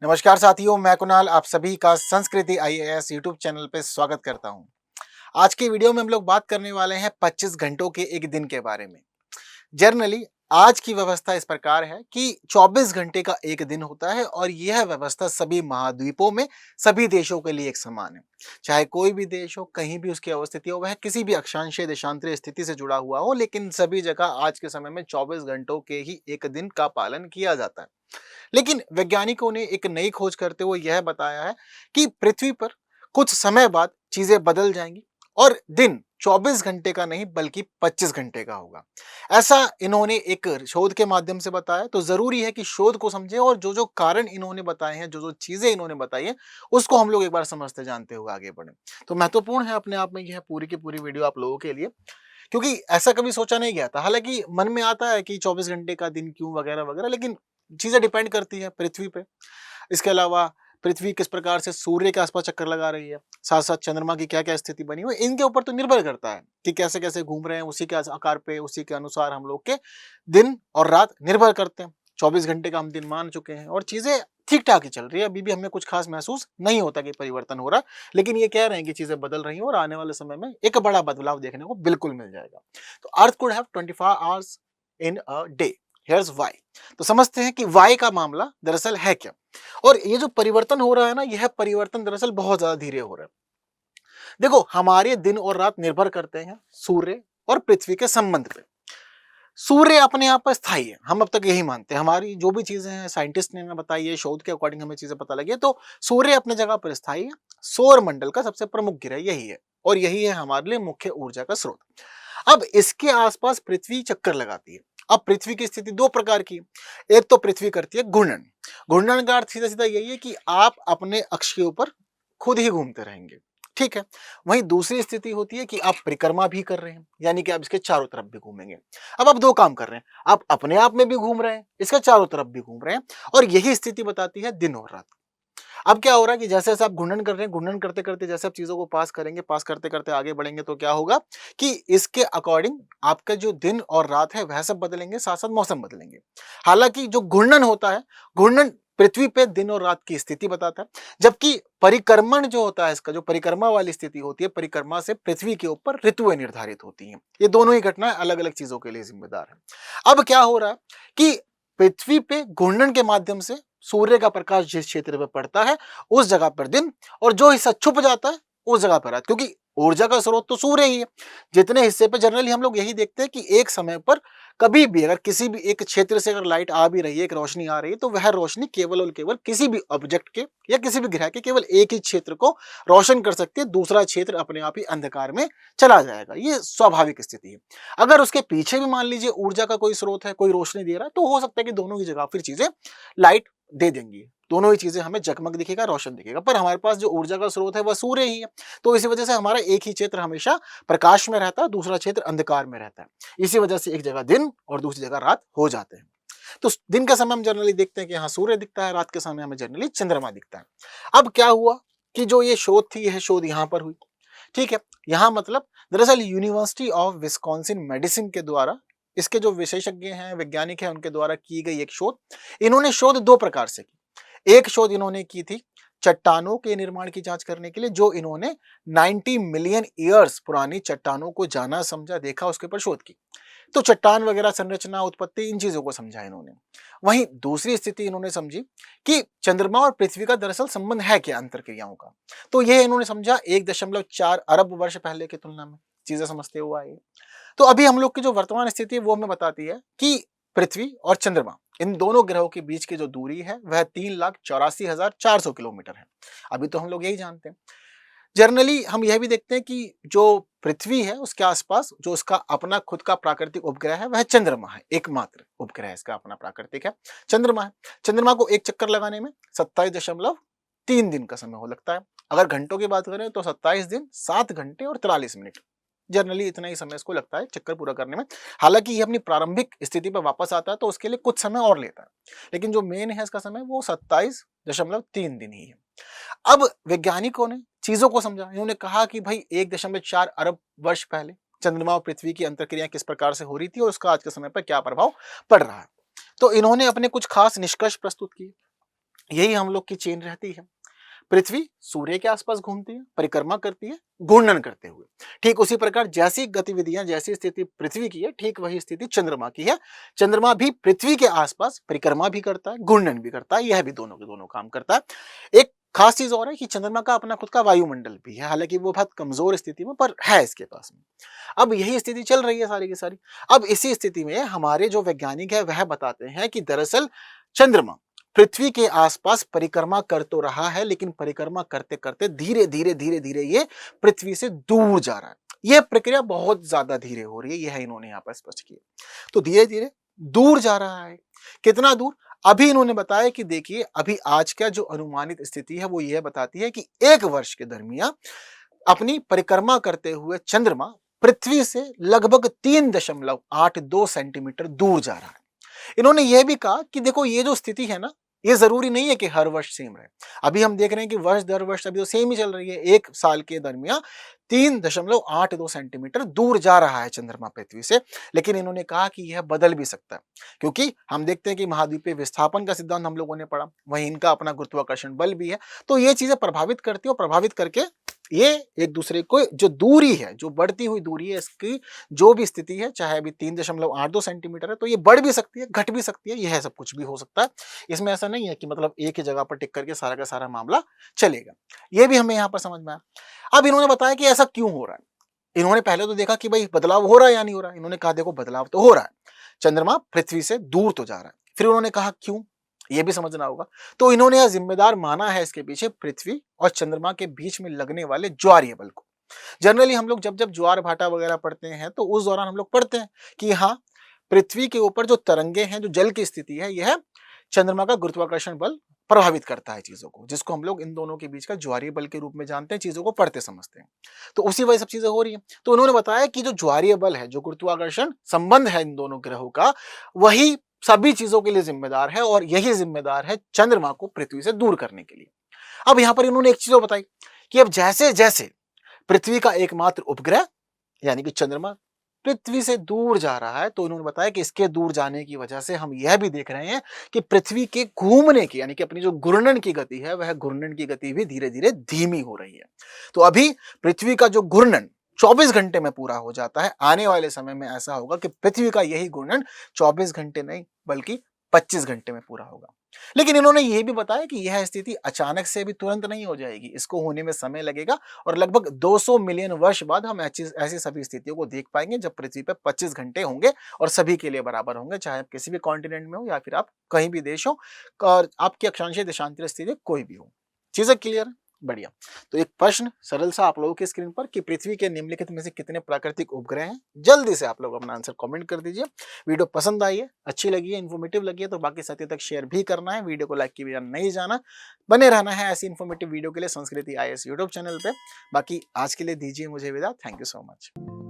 नमस्कार साथियों, मैं कुणाल आप सभी का संस्कृति आईएएस यूट्यूब चैनल पे स्वागत करता हूं। आज की वीडियो में हम लोग बात करने वाले हैं 25 घंटों के एक दिन के बारे में। जनरली आज की व्यवस्था इस प्रकार है कि 24 घंटे का एक दिन होता है और यह व्यवस्था सभी महाद्वीपों में सभी देशों के लिए एक समान है। चाहे कोई भी देश हो, कहीं भी उसकी अवस्थिति हो, वह किसी भी अक्षांशीय देशांतरीय स्थिति से जुड़ा हुआ हो, लेकिन सभी जगह आज के समय में 24 घंटों के ही एक दिन का पालन किया जाता है। लेकिन वैज्ञानिकों ने एक नई खोज करते हुए यह बताया है कि पृथ्वी पर कुछ समय बाद चीजें बदल जाएंगी और दिन 24 घंटे का नहीं बल्कि 25 घंटे का होगा। ऐसा इन्होंने एक शोध के माध्यम से बताया, तो जरूरी है कि शोध को समझें और जो जो कारण इन्होंने बताए हैं, जो जो चीजें इन्होंने बताई हैं, उसको हम लोग एक बार समझते जानते हुए आगे बढ़े। तो महत्वपूर्ण है अपने आप में यह पूरी की पूरी वीडियो आप लोगों के लिए, क्योंकि ऐसा कभी सोचा नहीं गया था। हालांकि मन में आता है कि 24 घंटे का दिन क्यों वगैरह वगैरह, लेकिन चीजें डिपेंड करती है पृथ्वी पे। इसके अलावा पृथ्वी किस प्रकार से सूर्य के आसपास चक्कर लगा रही है, साथ साथ चंद्रमा की क्या क्या स्थिति बनी हुई है, इनके ऊपर तो निर्भर करता है कि कैसे कैसे घूम रहे हैं। उसी के आकार पे, उसी के अनुसार हम लोग के दिन और रात निर्भर करते हैं। 24 घंटे का हम दिन मान चुके हैं और चीजें ठीक ठाक ही चल रही है। अभी भी हमें कुछ खास महसूस नहीं होता कि परिवर्तन हो रहा, लेकिन ये कह रहे हैं कि चीजें बदल रही हैं और आने वाले समय में एक बड़ा बदलाव देखने को बिल्कुल मिल जाएगा। तो earth could have 24 hours in a day. Here's why. तो समझते हैं कि वाई का मामला दरअसल है क्या। और ये जो परिवर्तन हो रहा है ना, यह परिवर्तन दरअसल बहुत ज्यादा धीरे हो रहा है। देखो, हमारे दिन और रात निर्भर करते हैं सूर्य और पृथ्वी के संबंध पे। सूर्य अपने आप पर स्थायी है, हम अब तक यही मानते हैं। हमारी जो भी चीजें हैं, साइंटिस्ट ने हमें बताई है, शोध के अकॉर्डिंग हमें चीजें पता लगी है, तो सूर्य अपने जगह पर स्थायी है। सौर मंडल का सबसे प्रमुख ग्रह यही है और यही है हमारे लिए मुख्य ऊर्जा का स्रोत। अब इसके आसपास पृथ्वी चक्कर लगाती है। अब पृथ्वी की स्थिति दो प्रकार की। एक तो पृथ्वी करती है घूर्णन। घूर्णन का अर्थ सीधा सीधा यही है कि आप अपने अक्ष के ऊपर खुद ही घूमते रहेंगे। ठीक है। वहीं दूसरी स्थिति होती है कि आप परिक्रमा भी कर रहे हैं, यानी कि आप इसके चारों तरफ भी घूमेंगे। अब आप दो काम कर रहे हैं, आप अपने आप में भी घूम रहे हैं, इसके चारों तरफ भी घूम रहे हैं, और यही स्थिति बताती है दिन और रात। अब क्या हो रहा है कि जैसे जैसे आप घूर्णन कर रहे हैं, घूर्णन करते करते जैसे आप चीजों को पास करेंगे, पास करते करते आगे बढ़ेंगे, तो क्या होगा कि इसके अकॉर्डिंग आपका जो दिन और रात है वह सब बदलेंगे, साथ साथ मौसम बदलेंगे। हालांकि जो घूर्णन होता है, घूर्णन पृथ्वी पे दिन और रात की स्थिति बताता है, जबकि परिक्रमण जो होता है, इसका जो परिक्रमा वाली स्थिति होती है, परिक्रमा से पृथ्वी के ऊपर ऋतुएं निर्धारित होती हैं। ये दोनों ही घटनाएं अलग अलग चीजों के लिए जिम्मेदार है। अब क्या हो रहा है कि पृथ्वी पे घूर्णन के माध्यम से सूर्य का प्रकाश जिस क्षेत्र पे पड़ता है, उस जगह पर दिन, और जो हिस्सा छुप जाता है उस जगह पर रात, क्योंकि ऊर्जा का स्रोत तो सूर्य ही है। जितने हिस्से पे जनरली हम लोग यही देखते हैं कि एक समय पर कभी भी अगर किसी भी एक क्षेत्र से अगर लाइट आ भी रही है, एक रोशनी आ रही है, तो वह रोशनी केवल और केवल किसी भी ऑब्जेक्ट के या किसी भी ग्रह के केवल एक ही क्षेत्र को रोशन कर सकती है, दूसरा क्षेत्र अपने आप ही अंधकार में चला जाएगा। ये स्वाभाविक स्थिति है। अगर उसके पीछे भी मान लीजिए ऊर्जा का कोई स्रोत है, कोई रोशनी दे रहा है, तो हो सकता है कि दोनों की जगह फिर चीजें लाइट दे देंगी, दोनों ही चीजें हमें जगमग दिखेगा, रोशन दिखेगा। पर हमारे पास जो ऊर्जा का स्रोत है वह सूर्य ही है, तो इसी वजह से हमारा एक ही क्षेत्र हमेशा प्रकाश में रहता है, दूसरा क्षेत्र अंधकार में रहता है। इसी वजह से एक जगह दिन और दूसरी जगह रात हो जाते हैं। तो दिन का समय हम जनरली देखते हैं कि यहाँ सूर्य दिखता है, रात के समय हमें जनरली चंद्रमा दिखता है। अब क्या हुआ कि जो ये शोध थी, यह शोध यहाँ पर हुई। ठीक है। यहाँ मतलब दरअसल यूनिवर्सिटी ऑफ विस्कॉन्सिन मेडिसिन के द्वारा, इसके जो विशेषज्ञ हैं, वैज्ञानिक हैं, उनके द्वारा की गई एक शोध। इन्होंने शोध दो प्रकार से की। एक शोध इन्होंने की थी चट्टानों के निर्माण की जांच करने के लिए, जो इन्होंने 90 मिलियन ईयर्स पुरानी चट्टानों को जाना, समझा, देखा, उसके ऊपर शोध की। तो चट्टान वगैरह, संरचना, उत्पत्ति, इन चीजों को समझा इन्होंने। वहीं दूसरी स्थिति इन्होंने समझी कि चंद्रमा और पृथ्वी का दरअसल संबंध है क्या, अंतर क्रियाओं का। तो यह इन्होंने समझा 1.4 अरब वर्ष पहले की तुलना में, चीजें समझते हुए आए। तो अभी हम लोग की जो वर्तमान स्थिति है वो हमें बताती है कि पृथ्वी और चंद्रमा, इन दोनों ग्रहों के बीच की जो दूरी है वह 3,84,400 किलोमीटर है। अभी तो हम लोग यही जानते हैं। जनरली हम यह भी देखते हैं कि जो पृथ्वी है उसके आसपास जो उसका अपना खुद का प्राकृतिक उपग्रह है वह चंद्रमा है। एकमात्र उपग्रह इसका अपना प्राकृतिक है, चंद्रमा है। चंद्रमा को एक चक्कर लगाने में 27.3 दिन का समय हो लगता है। अगर घंटों की बात करें तो 27 दिन 7 घंटे और 43 मिनट, जनरली इतना ही समय इसको लगता है चक्कर पूरा करने में। हालांकि ये अपनी प्रारंभिक स्थिति पर वापस आता है तो उसके लिए कुछ समय और लेता है, लेकिन जो मेन है इसका समय वो 27.3 दिन ही है। अब वैज्ञानिकों ने चीजों को समझा। इन्होंने कहा कि भाई 1.4 अरब वर्ष पहले चंद्रमा और पृथ्वी की अंतर्क्रिया किस प्रकार से हो रही थी और उसका आज के समय पर क्या प्रभाव पड़ रहा है। तो इन्होंने अपने कुछ खास निष्कर्ष प्रस्तुत किए। यही हम लोग की चेन रहती है। पृथ्वी सूर्य के आसपास घूमती है, परिक्रमा करती है, घूर्णन करते हुए। ठीक उसी प्रकार जैसी गतिविधियां, जैसी स्थिति पृथ्वी की है, ठीक वही स्थिति चंद्रमा की है। चंद्रमा भी पृथ्वी के आसपास परिक्रमा भी करता है, घूर्णन भी करता है, यह भी दोनों के दोनों काम करता है। एक खास चीज और है कि चंद्रमा का अपना खुद का वायुमंडल भी है, हालांकि वो बहुत कमजोर स्थिति में पर है इसके पास में। अब यही स्थिति चल रही है सारी की सारी। अब इसी स्थिति में हमारे जो वैज्ञानिक है वह बताते हैं कि दरअसल चंद्रमा पृथ्वी के आसपास परिक्रमा कर तो रहा है, लेकिन परिक्रमा करते करते धीरे धीरे धीरे धीरे ये पृथ्वी से दूर जा रहा है। यह प्रक्रिया बहुत ज्यादा धीरे हो रही है, यह इन्होंने यहां पर स्पष्ट किया। तो धीरे धीरे दूर जा रहा है। कितना दूर? अभी इन्होंने बताया कि देखिए, अभी आज का जो अनुमानित स्थिति है वो यह बताती है कि 1 वर्ष के दरमियान अपनी परिक्रमा करते हुए चंद्रमा पृथ्वी से लगभग 3.82 सेंटीमीटर दूर जा रहा है। इन्होंने यह भी कहा कि देखो, ये जो स्थिति है ना, ये जरूरी नहीं है कि हर वर्ष सेम रहे। अभी हम देख रहे हैं कि वर्ष दर वर्ष अभी तो सेम ही चल रही है। 1 साल के दरमियान 3.82 सेंटीमीटर दूर जा रहा है चंद्रमा पृथ्वी से। लेकिन इन्होंने कहा कि यह बदल भी सकता है, क्योंकि हम देखते हैं कि महाद्वीपीय विस्थापन का सिद्धांत हम लोगों ने पढ़ा, वहीं इनका अपना गुरुत्वाकर्षण बल भी है। तो ये चीजें प्रभावित करती है, और प्रभावित करके ये एक दूसरे को, जो दूरी है, जो बढ़ती हुई दूरी है, इसकी जो भी स्थिति है, चाहे अभी 3.82 सेंटीमीटर है, तो ये बढ़ भी सकती है, घट भी सकती है, यह सब कुछ भी हो सकता है। इसमें ऐसा नहीं है कि मतलब एक ही जगह पर टिक करके सारा का सारा मामला चलेगा। ये भी हमें यहाँ पर समझ में आया। अब इन्होंने बताया कि ऐसा क्यों हो रहा है। इन्होंने पहले तो देखा कि भाई बदलाव हो रहा है या नहीं हो रहा है। इन्होंने कहा देखो, बदलाव तो हो रहा है, चंद्रमा पृथ्वी से दूर तो जा रहा है। फिर उन्होंने कहा क्यों, यह भी समझना होगा। तो इन्होंने यह जिम्मेदार माना है इसके पीछे पृथ्वी और चंद्रमा के बीच में लगने वाले ज्वारीय बल को। जनरली हम लोग जब जब ज्वार भाटा वगैरह पढ़ते हैं तो उस दौरान हम लोग पढ़ते हैं कि हाँ, पृथ्वी के ऊपर जो तरंगे हैं, जो जल की स्थिति है, यह चंद्रमा का गुरुत्वाकर्षण बल प्रभावित करता है चीजों को, जिसको हम लोग इन दोनों के बीच का ज्वारीय बल के रूप में जानते हैं, चीजों को पढ़ते समझते हैं। तो उसी वजह सब चीजें हो रही है। तो उन्होंने बताया कि जो ज्वारीय बल है, जो गुरुत्वाकर्षण संबंध है इन दोनों ग्रहों का, वही सभी चीजों के लिए जिम्मेदार है, और यही जिम्मेदार है चंद्रमा को पृथ्वी से दूर करने के लिए। अब यहां पर इन्होंने एक चीज और बताई कि अब जैसे जैसे पृथ्वी का एकमात्र उपग्रह यानी कि चंद्रमा पृथ्वी से दूर जा रहा है, तो उन्होंने बताया कि इसके दूर जाने की वजह से हम यह भी देख रहे हैं कि पृथ्वी के घूमने की, यानी कि अपनी जो घूर्णन की गति है, वह घूर्णन की गति भी धीरे धीरे धीमी हो रही है। तो अभी पृथ्वी का जो घूर्णन 24 घंटे में पूरा हो जाता है, आने वाले समय में ऐसा होगा कि पृथ्वी का यही घूर्णन 24 घंटे नहीं बल्कि 25 घंटे में पूरा होगा। लेकिन इन्होंने यह भी बताया कि यह स्थिति अचानक से भी तुरंत नहीं हो जाएगी, इसको होने में समय लगेगा, और लगभग 200 मिलियन वर्ष बाद हम ऐसी सभी स्थितियों को देख पाएंगे जब पृथ्वी पर 25 घंटे होंगे और सभी के लिए बराबर होंगे, चाहे आप किसी भी कॉन्टिनेंट में हो या फिर आप कहीं भी देश हो, और आपकी अक्षांशीय देशांतर स्थिति कोई भी हो। चीजें क्लियर है? बढ़िया। तो एक प्रश्न सरल सा आप लोगों की स्क्रीन पर कि पृथ्वी के निम्नलिखित में से कितने प्राकृतिक उपग्रह हैं, जल्दी से आप लोग अपना आंसर कमेंट कर दीजिए। वीडियो पसंद आई है, अच्छी लगी है, इन्फॉर्मेटिव लगी है, तो बाकी साथियों तक शेयर भी करना है। वीडियो को लाइक की बिना नहीं जाना, बने रहना है ऐसी इन्फॉर्मेटिव वीडियो के लिए संस्कृति IAS यूट्यूब चैनल पे। बाकी आज के लिए दीजिए मुझे विदा। Thank you so much.